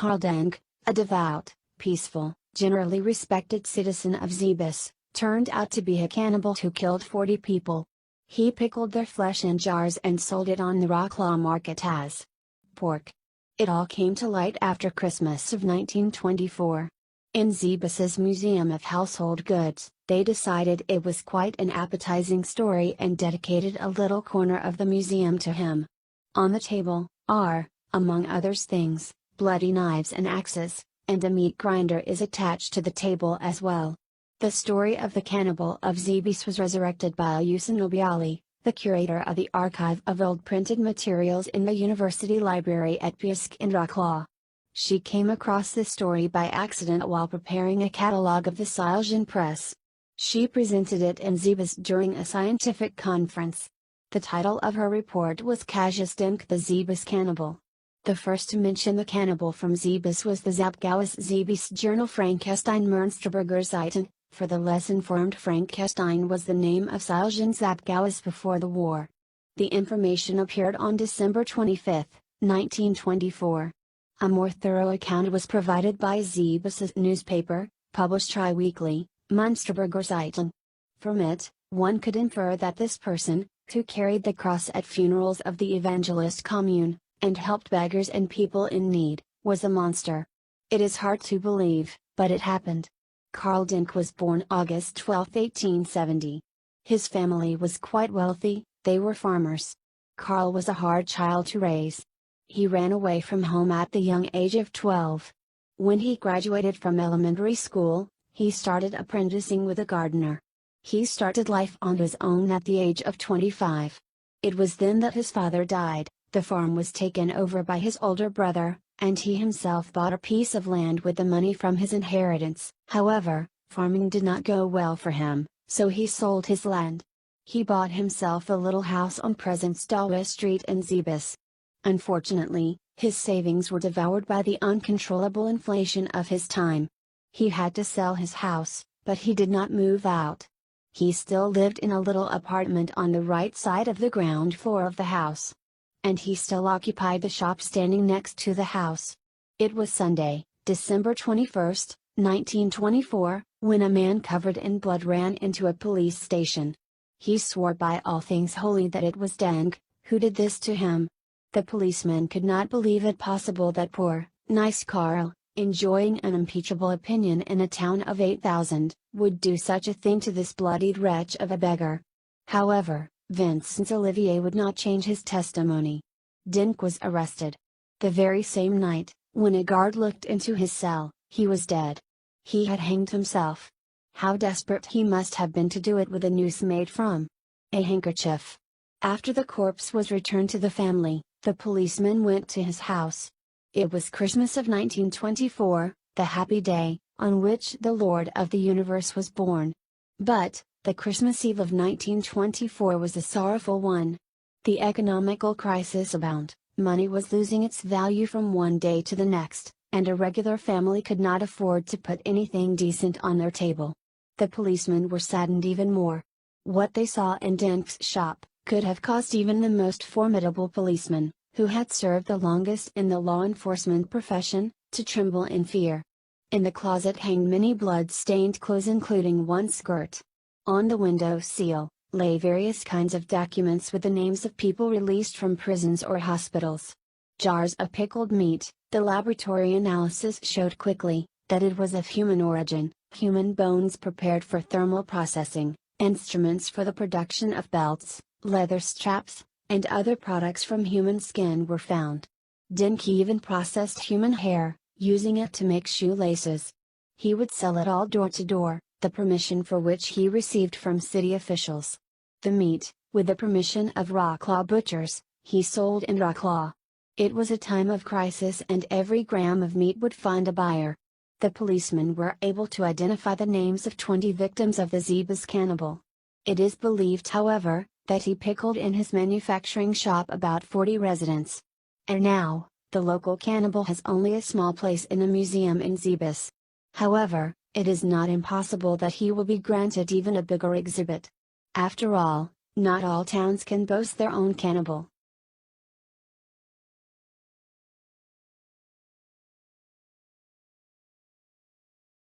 Karl Denke, a devout, peaceful, generally respected citizen of Zebus, turned out to be a cannibal who killed 40 people. He pickled their flesh in jars and sold it on the Wrocław market as pork. It all came to light after Christmas of 1924. In Zebus's Museum of Household Goods, they decided it was quite an appetizing story and dedicated a little corner of the museum to him. On the table are, among other things, bloody knives and axes, and a meat grinder is attached to the table as well. The story of the cannibal of Zebus was resurrected by Usina Bialy, the curator of the Archive of Old Printed Materials in the University Library at Piesk in Wrocław. She came across this story by accident while preparing a catalogue of the Silesian Press. She presented it in Zebus during a scientific conference. The title of her report was Casus Denke the Zebus Cannibal. The first to mention the cannibal from Zebus was the Zapgaues Zebus journal Frankenstein Münsterberger Zeiten, for the less informed Frankenstein was the name of Silesian Zapgaues before the war. The information appeared on December 25, 1924. A more thorough account was provided by Zebus's newspaper, published tri-weekly, Münsterberger Zeiten. From it, one could infer that this person, who carried the cross at funerals of the evangelist commune, and helped beggars and people in need, was a monster. It is hard to believe, but it happened. Karl Denke was born August 12, 1870. His family was quite wealthy, they were farmers. Karl was a hard child to raise. He ran away from home at the young age of 12. When he graduated from elementary school, he started apprenticing with a gardener. He started life on his own at the age of 25. It was then that his father died, the farm was taken over by his older brother, and he himself bought a piece of land with the money from his inheritance. However, farming did not go well for him, so he sold his land. He bought himself a little house on Presensdawe Street in Zebus. Unfortunately, his savings were devoured by the uncontrollable inflation of his time. He had to sell his house, but he did not move out. He still lived in a little apartment on the right side of the ground floor of the house. And he still occupied the shop standing next to the house. It was Sunday, December 21, 1924, when a man covered in blood ran into a police station. He swore by all things holy that it was Denke who did this to him. The policeman could not believe it possible that poor, nice Karl, enjoying an unimpeachable opinion in a town of 8,000, would do such a thing to this bloodied wretch of a beggar. However, Vincent Olivier would not change his testimony. Denke was arrested. The very same night, when a guard looked into his cell, he was dead. He had hanged himself. How desperate he must have been to do it with a noose made from a handkerchief. After the corpse was returned to the family, the policeman went to his house. It was Christmas of 1924, the happy day, on which the Lord of the universe was born. But, the Christmas Eve of 1924 was a sorrowful one. The economical crisis abound, money was losing its value from one day to the next, and a regular family could not afford to put anything decent on their table. The policemen were saddened even more. What they saw in Denke's shop could have caused even the most formidable policeman, who had served the longest in the law enforcement profession, to tremble in fear. In the closet hanged many blood-stained clothes including one skirt. On the window sill, lay various kinds of documents with the names of people released from prisons or hospitals. Jars of pickled meat, the laboratory analysis showed quickly, that it was of human origin, human bones prepared for thermal processing, instruments for the production of belts, leather straps, and other products from human skin were found. Denke even processed human hair, using it to make shoelaces. He would sell it all door to door, the permission for which he received from city officials. The meat, with the permission of Wrocław butchers, he sold in Wrocław. It was a time of crisis and every gram of meat would find a buyer. The policemen were able to identify the names of 20 victims of the Zebus cannibal. It is believed however, that he pickled in his manufacturing shop about 40 residents. And now, the local cannibal has only a small place in a museum in Zebus. However, it is not impossible that he will be granted even a bigger exhibit. After all, not all towns can boast their own cannibal.